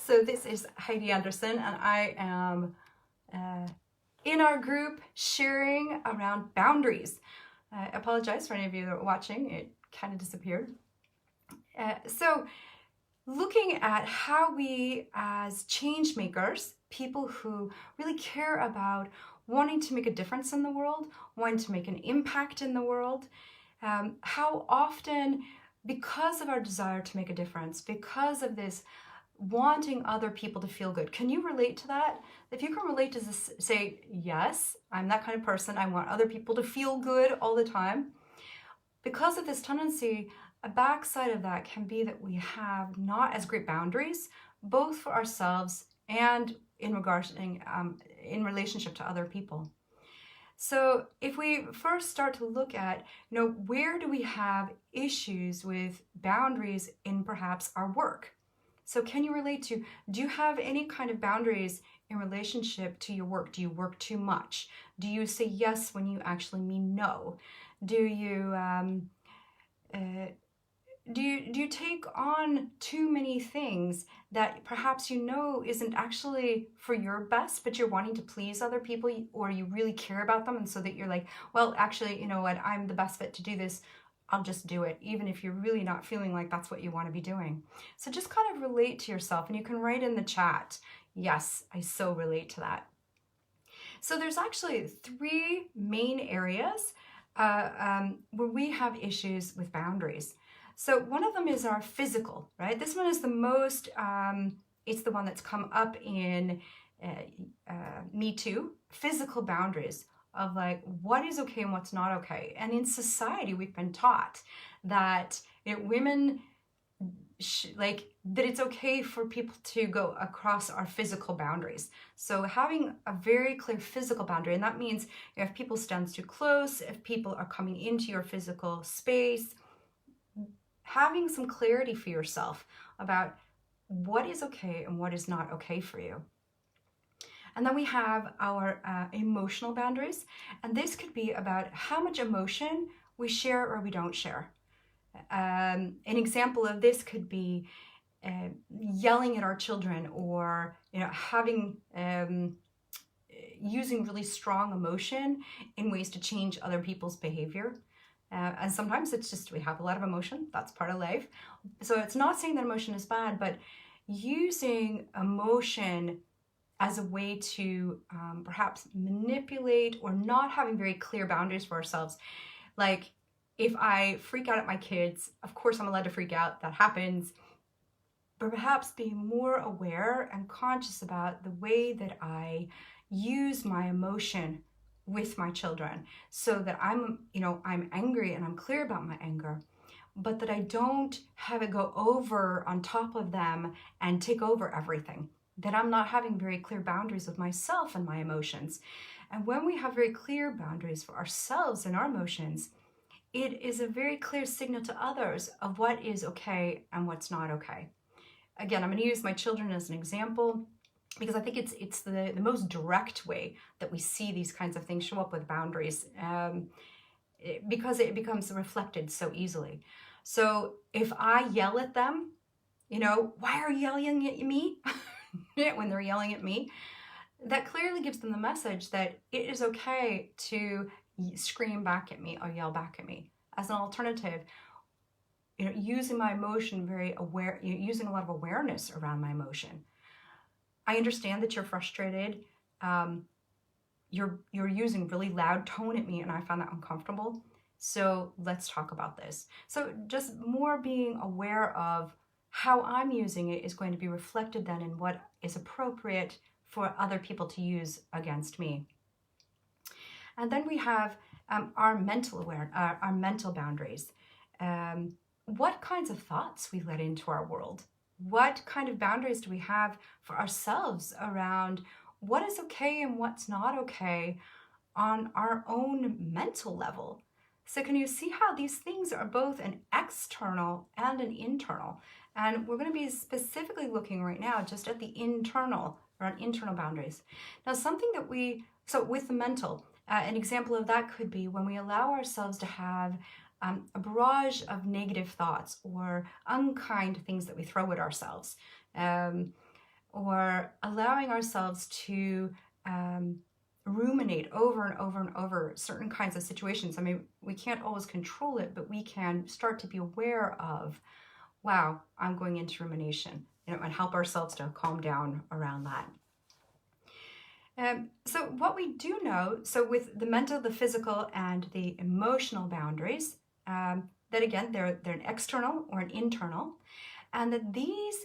So this is Heidi Anderson, and I am in our group sharing around boundaries. I apologize for any of you that are watching, it kind of disappeared. So looking at how we as change makers, people who really care about wanting to make a difference in the world, wanting to make an impact in the world, how often, because of our desire to make a difference, because of this wanting other people to feel good. Can you relate to that? If you can relate to this, say, yes, I'm that kind of person. I want other people to feel good all the time. Because of this tendency, a backside of that can be that we have not as great boundaries, both for ourselves and in relationship to other people. So if we first start to look at, where do we have issues with boundaries in perhaps our work? So can you relate to, do you have any kind of boundaries in relationship to your work? Do you work too much? Do you say yes when you actually mean no? Do you take on too many things that perhaps isn't actually for your best, but you're wanting to please other people, or you really care about them, and so that you're like, well, actually, you know what, I'm the best fit to do this, I'll just do it, even if you're really not feeling like that's what you want to be doing. So just kind of relate to yourself, and you can write in the chat, yes, I so relate to that. So there's actually 3 main areas where we have issues with boundaries. So one of them is our physical, right? This one is the most, it's the one that's come up in Me Too, physical boundaries of like what is okay and what's not okay. And in society, we've been taught that women, that it's okay for people to go across our physical boundaries. So having a very clear physical boundary, and that means if people stand too close, if people are coming into your physical space, having some clarity for yourself about what is okay and what is not okay for you. And then we have our emotional boundaries. And this could be about how much emotion we share or we don't share. An example of this could be yelling at our children, or having using really strong emotion in ways to change other people's behavior. And sometimes it's just we have a lot of emotion. That's part of life. So it's not saying that emotion is bad, but using emotion as a way to perhaps manipulate, or not having very clear boundaries for ourselves. Like if I freak out at my kids, of course I'm allowed to freak out, that happens. But perhaps being more aware and conscious about the way that I use my emotion with my children, so that I'm angry and I'm clear about my anger, but that I don't have it go over on top of them and take over everything. That I'm not having very clear boundaries with myself and my emotions. And when we have very clear boundaries for ourselves and our emotions, it is a very clear signal to others of what is okay and what's not okay. Again, I'm going to use my children as an example, because I think it's the most direct way that we see these kinds of things show up with boundaries, because it becomes reflected so easily. So if I yell at them, why are you yelling at me? When they're yelling at me, that clearly gives them the message that it is okay to scream back at me or yell back at me. As an alternative, using my emotion very aware, using a lot of awareness around my emotion. I understand that you're frustrated. You're using really loud tone at me, and I find that uncomfortable. So let's talk about this. So just more being aware of how I'm using it is going to be reflected then in what is appropriate for other people to use against me. And then we have our mental boundaries. What kinds of thoughts we let into our world? What kind of boundaries do we have for ourselves around what is okay and what's not okay on our own mental level? So can you see how these things are both an external and an internal? And we're going to be specifically looking right now just at the internal, or on internal boundaries. Now, so with the mental, an example of that could be when we allow ourselves to have a barrage of negative thoughts or unkind things that we throw at ourselves. or allowing ourselves to ruminate over and over and over certain kinds of situations. I mean, we can't always control it, but we can start to be aware of, wow, I'm going into rumination, and help ourselves to calm down around that. So what we do know, so with the mental, the physical, and the emotional boundaries, that again, they're an external or an internal, and that these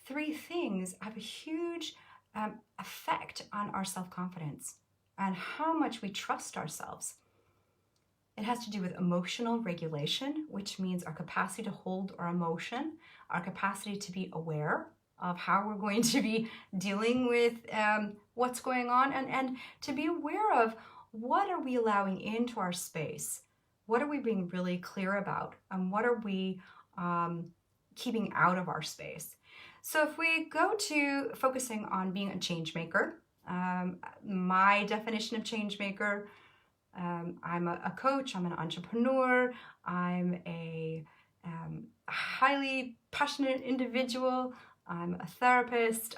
three things have a huge effect on our self-confidence and how much we trust ourselves. It has to do with emotional regulation, which means our capacity to hold our emotion, our capacity to be aware of how we're going to be dealing with what's going on, and to be aware of what are we allowing into our space, what are we being really clear about, and what are we keeping out of our space. So if we go to focusing on being a change maker, my definition of change maker, I'm a coach, I'm an entrepreneur, I'm a highly passionate individual, I'm a therapist,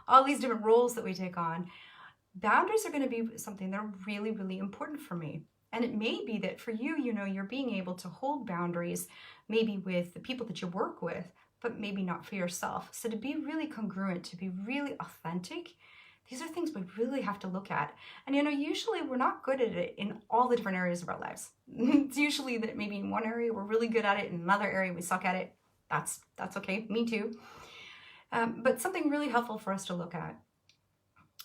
all these different roles that we take on. Boundaries are going to be something that are really, really important for me. And it may be that for you, you're being able to hold boundaries, maybe with the people that you work with, but maybe not for yourself. So to be really congruent, to be really authentic, these are things we really have to look at. And usually we're not good at it in all the different areas of our lives. It's usually that maybe in one area we're really good at it, in another area we suck at it. That's okay, me too. But something really helpful for us to look at.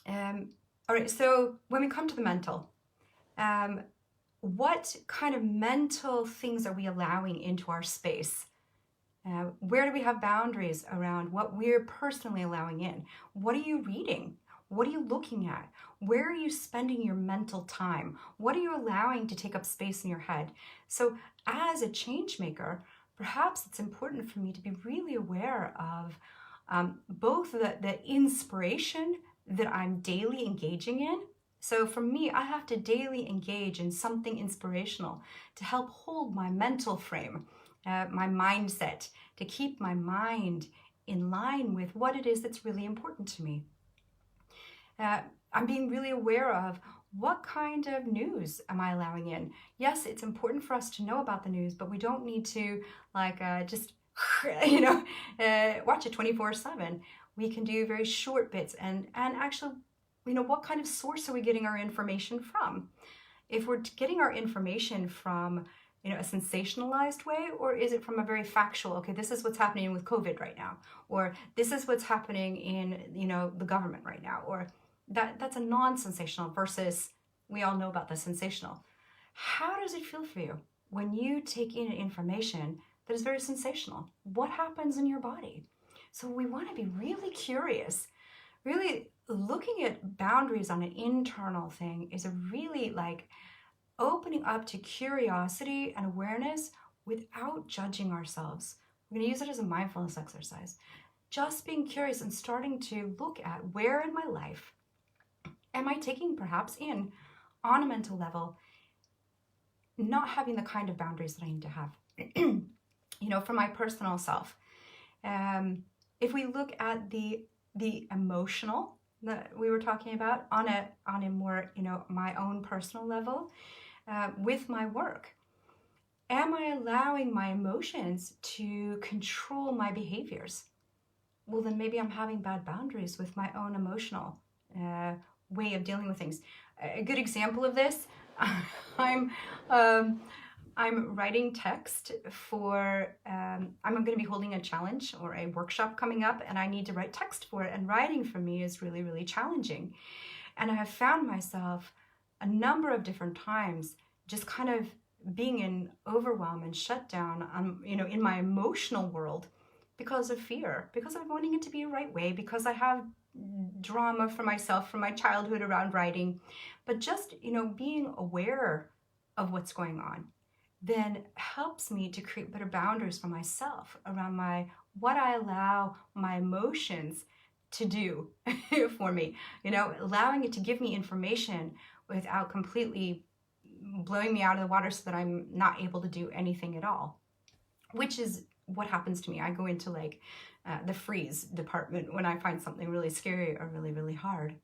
All right, so when we come to the mental, what kind of mental things are we allowing into our space? Where do we have boundaries around what we're personally allowing in? What are you reading? What are you looking at? Where are you spending your mental time? What are you allowing to take up space in your head? So as a change maker, perhaps it's important for me to be really aware of both the inspiration that I'm daily engaging in. So for me, I have to daily engage in something inspirational to help hold my mental frame, my mindset, to keep my mind in line with what it is that's really important to me. I'm being really aware of what kind of news am I allowing in. Yes, it's important for us to know about the news, but we don't need to just watch it 24/7. We can do very short bits and actually, what kind of source are we getting our information from? If we're getting our information from a sensationalized way, or is it from a very factual, okay, this is what's happening with COVID right now, or this is what's happening in the government right now, or that's a non-sensational versus we all know about the sensational. How does it feel for you when you take in information that is very sensational? What happens in your body? So we want to be really curious. Really looking at boundaries on an internal thing is a really opening up to curiosity and awareness without judging ourselves. We're going to use it as a mindfulness exercise. Just being curious and starting to look at where in my life am I taking perhaps in, on a mental level, not having the kind of boundaries that I need to have. For my personal self. If we look at the emotional that we were talking about on a more, my own personal level, with my work, am I allowing my emotions to control my behaviors? Well, then maybe I'm having bad boundaries with my own emotional way of dealing with things. A good example of this, I'm writing text for, I'm going to be holding a challenge or a workshop coming up, and I need to write text for it. And writing for me is really, really challenging. And I have found myself a number of different times just kind of being in overwhelm and shutdown, in my emotional world because of fear, because of wanting it to be a right way, because I have drama for myself from my childhood around writing. But just, being aware of what's going on then helps me to create better boundaries for myself around what I allow my emotions to do for me, allowing it to give me information without completely blowing me out of the water so that I'm not able to do anything at all, which is what happens to me. I go into like the freeze department when I find something really scary or really, really hard.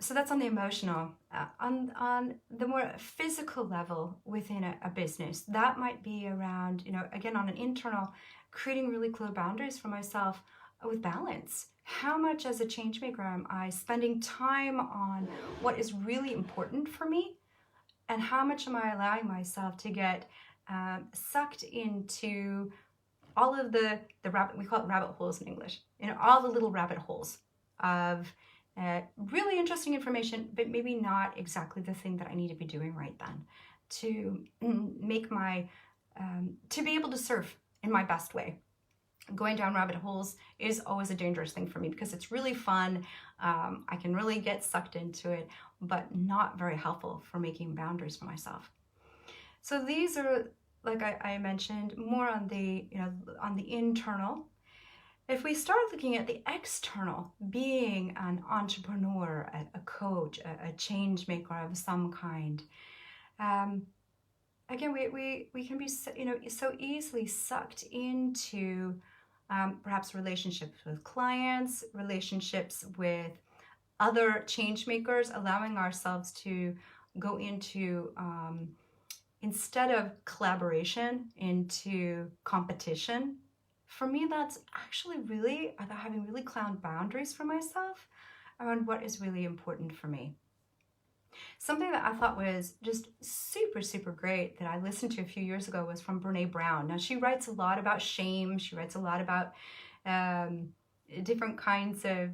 So that's on the emotional. On the more physical level within a business, that might be around, again, on an internal, creating really clear boundaries for myself with balance. How much as a change maker am I spending time on what is really important for me, and how much am I allowing myself to get sucked into all of the rabbit, we call it rabbit holes in English, all the little rabbit holes of really interesting information, but maybe not exactly the thing that I need to be doing right then to make to be able to serve in my best way. Going down rabbit holes is always a dangerous thing for me because it's really fun. I can really get sucked into it, but not very helpful for making boundaries for myself. So these are, like I mentioned, more on the internal. If we start looking at the external, being an entrepreneur, a coach, a change maker of some kind, again, we can be so easily sucked into perhaps relationships with clients, relationships with other change makers, allowing ourselves to go into, instead of collaboration, into competition. For me, that's actually really about having really clear boundaries for myself around what is really important for me. Something that I thought was just super, super great that I listened to a few years ago was from Brene Brown. Now, she writes a lot about shame. She writes a lot about different kinds of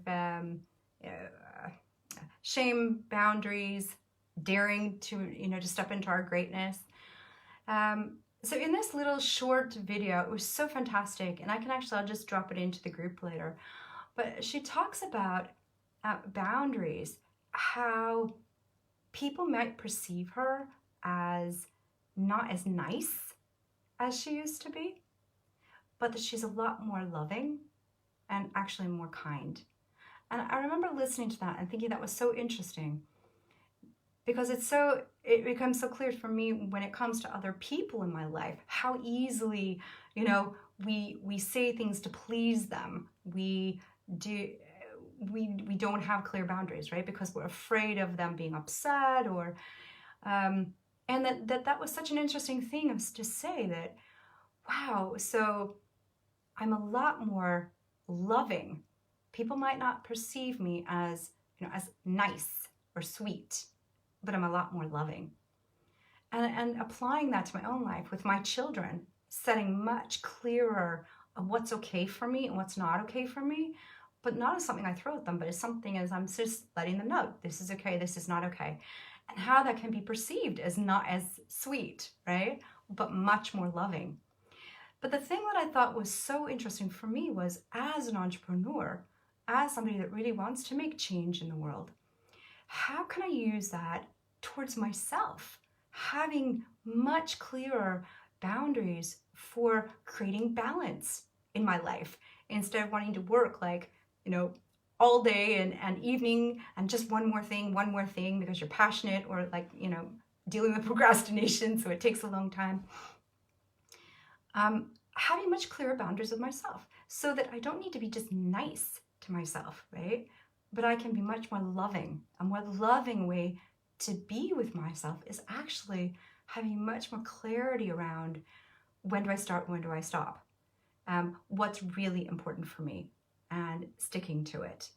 shame, boundaries, daring to step into our greatness. So in this little short video, it was so fantastic, and I'll just drop it into the group later. But she talks about boundaries, how people might perceive her as not as nice as she used to be, but that she's a lot more loving and actually more kind. And I remember listening to that and thinking that was so interesting, because it becomes so clear for me when it comes to other people in my life, how easily, we say things to please them. We don't have clear boundaries, right? Because we're afraid of them being upset, or and that was such an interesting thing to say that, wow, so I'm a lot more loving. People might not perceive me as nice or sweet, but I'm a lot more loving. And applying that to my own life with my children, setting much clearer of what's okay for me and what's not okay for me, but not as something I throw at them, but as something as I'm just letting them know, this is okay, this is not okay. And how that can be perceived as not as sweet, right? But much more loving. But the thing that I thought was so interesting for me was, as an entrepreneur, as somebody that really wants to make change in the world, how can I use that towards myself? Having much clearer boundaries for creating balance in my life, instead of wanting to work all day and evening and just one more thing because you're passionate, or dealing with procrastination, so it takes a long time. Having much clearer boundaries with myself, so that I don't need to be just nice to myself, right? But I can be much more loving. A more loving way to be with myself is actually having much more clarity around, when do I start, when do I stop? What's really important for me, and sticking to it.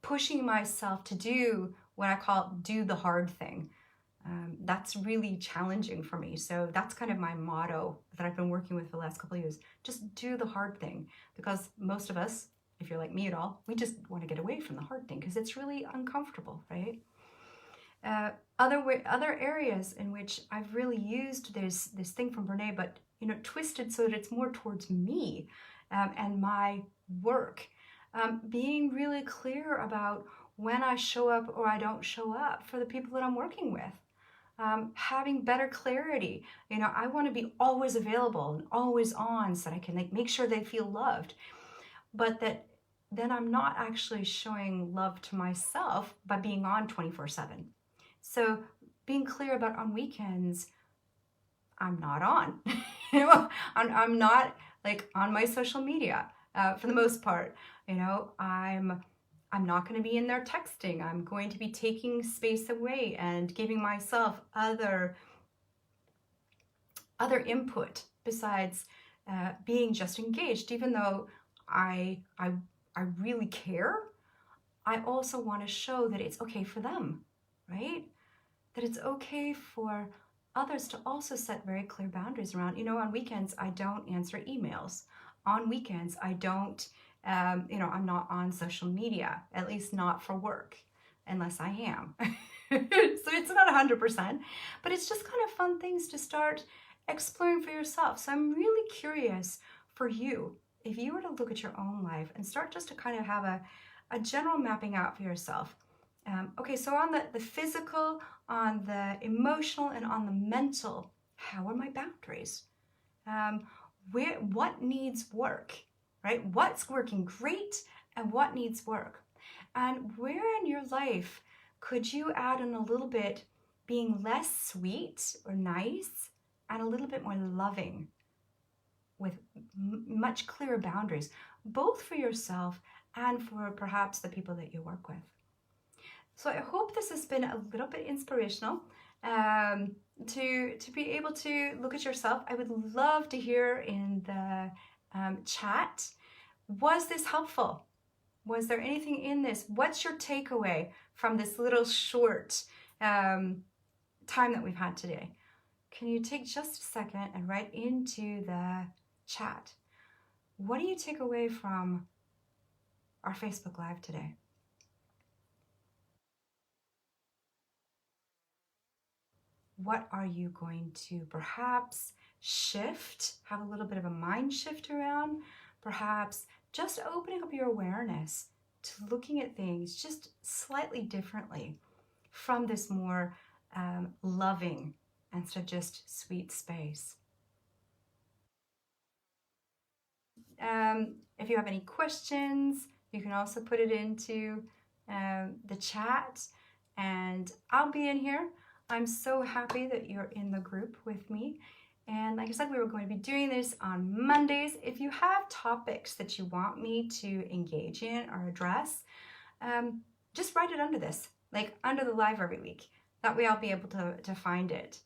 Pushing myself to do what I call do the hard thing. That's really challenging for me. So that's kind of my motto that I've been working with for the last couple of years. Just do the hard thing, because most of us, if you're like me at all, we just want to get away from the hard thing because it's really uncomfortable, right? Other areas in which I've really used this thing from Brene, but twisted so that it's more towards me and my work. Being really clear about when I show up or I don't show up for the people that I'm working with. Having better clarity. I want to be always available and always on, so that I can make sure they feel loved. But that then I'm not actually showing love to myself by being on 24/7. So being clear about, on weekends, I'm not on. You know, I'm not like on my social media for the most part. You know, I'm not going to be in there texting. I'm going to be taking space away and giving myself other input besides being just engaged. Even though I really care, I also want to show that it's okay for them, right? That it's okay for others to also set very clear boundaries around, you know, on weekends, I don't answer emails. On weekends, I don't, I'm not on social media, at least not for work, unless I am. So it's not 100%, but it's just kind of fun things to start exploring for yourself. So I'm really curious for you, if you were to look at your own life and start just to kind of have a general mapping out for yourself. Okay, so on the physical, on the emotional, and on the mental, how are my boundaries? What needs work, right? What's working great and what needs work? And where in your life could you add in a little bit being less sweet or nice and a little bit more loving with much clearer boundaries, both for yourself and for perhaps the people that you work with? So I hope this has been a little bit inspirational to be able to look at yourself. I would love to hear in the chat, was this helpful? Was there anything in this? What's your takeaway from this little short time that we've had today? Can you take just a second and write into the chat? What do you take away from our Facebook Live today? What are you going to perhaps shift, have a little bit of a mind shift around? Perhaps just opening up your awareness to looking at things just slightly differently from this more loving instead of just sweet space. If you have any questions, you can also put it into the chat, and I'll be in here. I'm so happy that you're in the group with me. And like I said, we were going to be doing this on Mondays. If you have topics that you want me to engage in or address, just write it under this, like under the live every week. That way I'll be able to find it.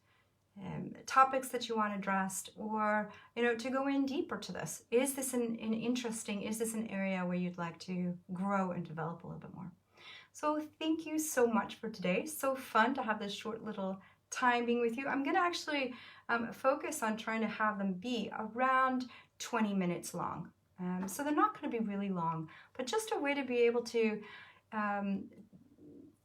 Topics that you want addressed, or to go in deeper to this. Is this an interesting, is this an area where you'd like to grow and develop a little bit more? So thank you so much for today. So fun to have this short little time being with you. I'm going to actually focus on trying to have them be around 20 minutes long. So they're not going to be really long, but just a way to be able to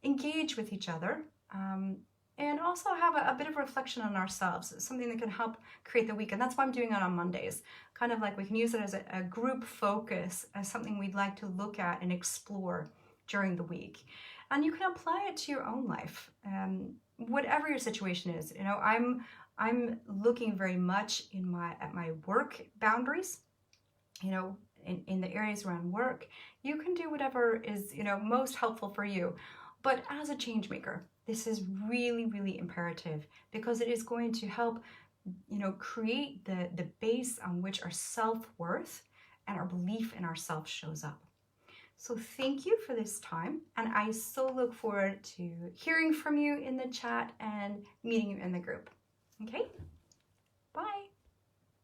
engage with each other and also have a bit of reflection on ourselves, something that can help create the week. And that's why I'm doing it on Mondays. Kind of like we can use it as a group focus, as something we'd like to look at and explore during the week. And you can apply it to your own life, whatever your situation is. I'm looking very much at my work boundaries, in the areas around work. You can do whatever is, most helpful for you. But as a change maker, this is really, really imperative, because it is going to help, create the base on which our self-worth and our belief in ourselves shows up. So thank you for this time, and I so look forward to hearing from you in the chat and meeting you in the group. Okay?